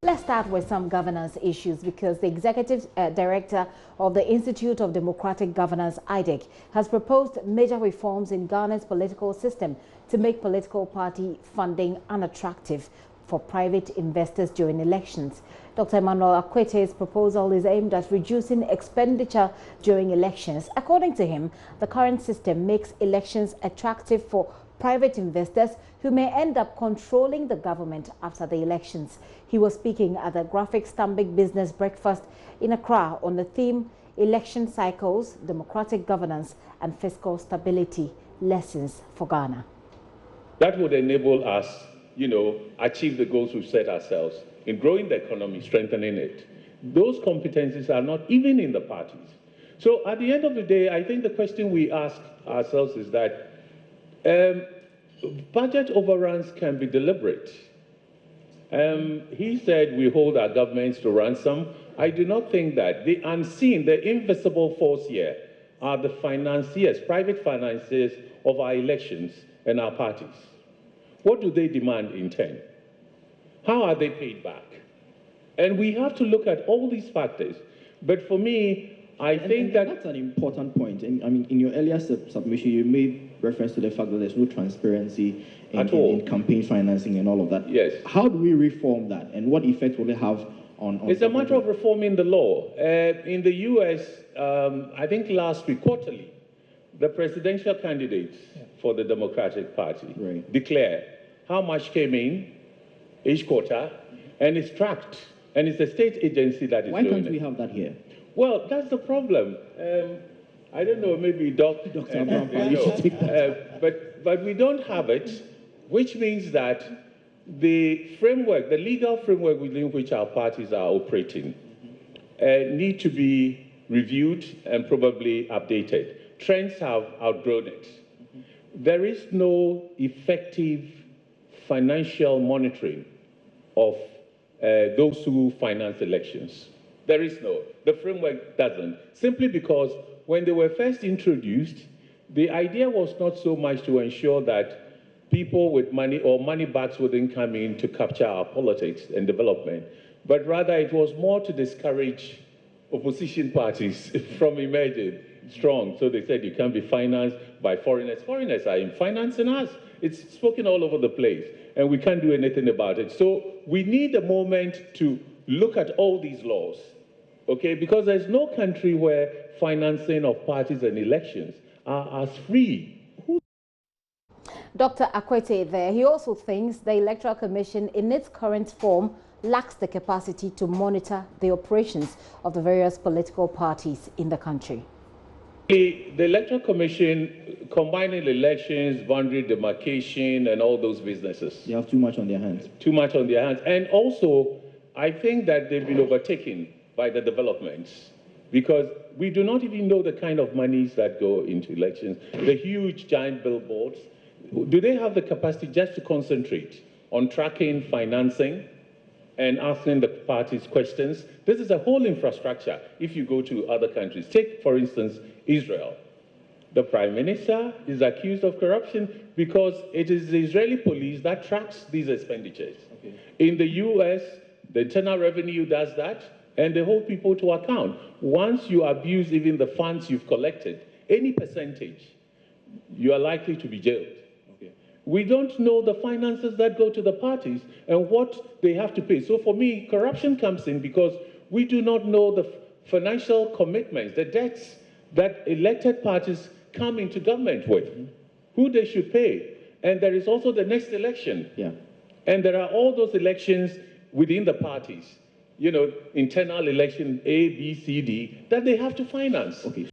Let's start with some governance issues because the executive director of the Institute of Democratic Governance, IDEG, has proposed major reforms in Ghana's political system to make political party funding unattractive for private investors during elections. Dr. Emmanuel Akwete's proposal is aimed at reducing expenditure during elections. According to him, the current system makes elections attractive for private investors who may end up controlling the government after the elections. He was speaking at the Graphic Stanbic Business Breakfast in Accra on the theme Election Cycles, Democratic Governance and Fiscal Stability, Lessons for Ghana. That would enable us, achieve the goals we've set ourselves in growing the economy, strengthening it. Those competencies are not even in the parties. So at the end of the day, I think the question we ask ourselves is that budget overruns can be deliberate. He said we hold our governments to ransom. I do not think that. The unseen, the invisible force here are the financiers, private financiers of our elections and our parties. What do they demand in turn? How are they paid back? And we have to look at all these factors. But for me, I think that's an important point. And I mean, in your earlier submission, you made reference to the fact that there's no transparency in campaign financing and all of that. Yes. How do we reform that, and what effect will it have on it's a matter of reforming the law. In the U.S., I think last week, quarterly, the presidential candidates for the Democratic Party declare how much came in each quarter, and it's tracked, and it's a state agency that is doing it. Why can't we have that here? Well, that's the problem. I don't know, maybe Dr. Abraham, you should take that. But we don't have it, which means that the framework, the legal framework within which our parties are operating, need to be reviewed and probably updated. Trends have outgrown it. There is no effective financial monitoring of those who finance elections. There is no. The framework doesn't. Simply because when they were first introduced, the idea was not so much to ensure that people with money or money bags wouldn't come in to capture our politics and development, but rather it was more to discourage opposition parties from emerging strong. So they said you can't be financed by foreigners. Foreigners are in financing us. It's spoken all over the place, and we can't do anything about it. So we need a moment to look at all these laws. Okay, because there's no country where financing of parties and elections are as free. Dr. Akwete there, he also thinks the Electoral Commission in its current form lacks the capacity to monitor the operations of the various political parties in the country. The Electoral Commission, combining elections, boundary demarcation, and all those businesses. They have too much on their hands. Too much on their hands. And also, I think that they've been overtaken by the developments, because we do not even know the kind of monies that go into elections, the huge giant billboards. Do they have the capacity just to concentrate on tracking financing and asking the parties questions? This is a whole infrastructure if you go to other countries. Take, for instance, Israel. The Prime Minister is accused of corruption because it is the Israeli police that tracks these expenditures. Okay. In the US, the Internal Revenue does that, and they hold people to account. Once you abuse even the funds you've collected, any percentage, you are likely to be jailed. Okay. We don't know the finances that go to the parties and what they have to pay. So for me, corruption comes in because we do not know the financial commitments, the debts that elected parties come into government with, who they should pay. And there is also the next election. Yeah. And there are all those elections within the parties, internal election A, B, C, D, that they have to finance. Okay.